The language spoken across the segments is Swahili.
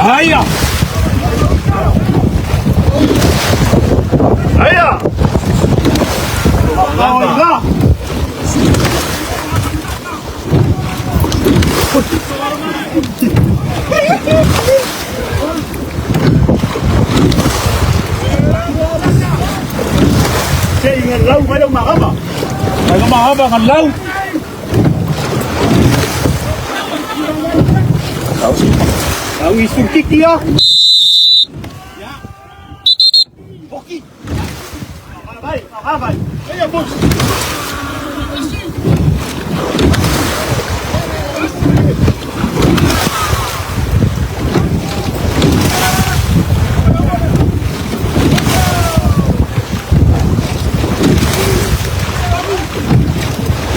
Aia! Aia! Aia! Chạy ngàn lâu với đông mạc hấp à? Phải có mạc hấp à, ngàn lâu. Kau isu kiki ya? Ya. Boki. Baik, baik. Ayo bos.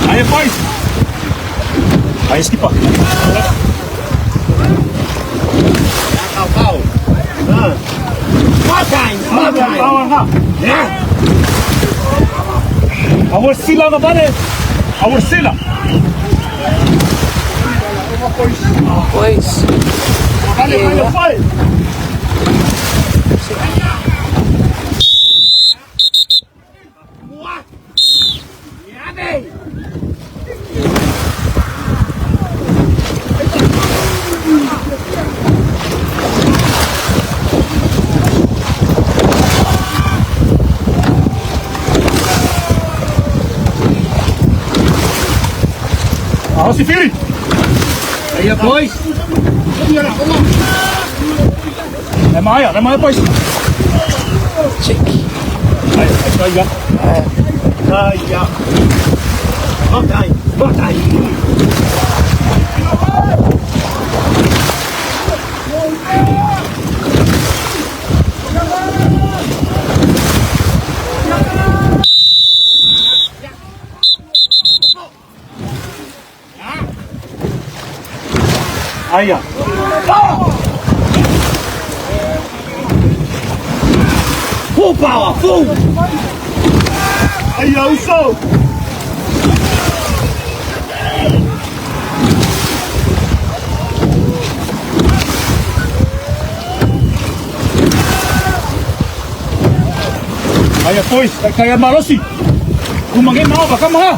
Ayo boys. Ayo skipper. Kau. Makan. Kawan ha. Ya. Awal sila na pare. Awal sila. Pois. Vale, fight. What? Ya deh. Si Philly. Ayo boys. Lemaya boys. Cek. Ayo. Ayo. Matai. Aia. Full power, full. Aia, uso. Aia, boys, kaya malosi. Kung mga mga baka mga.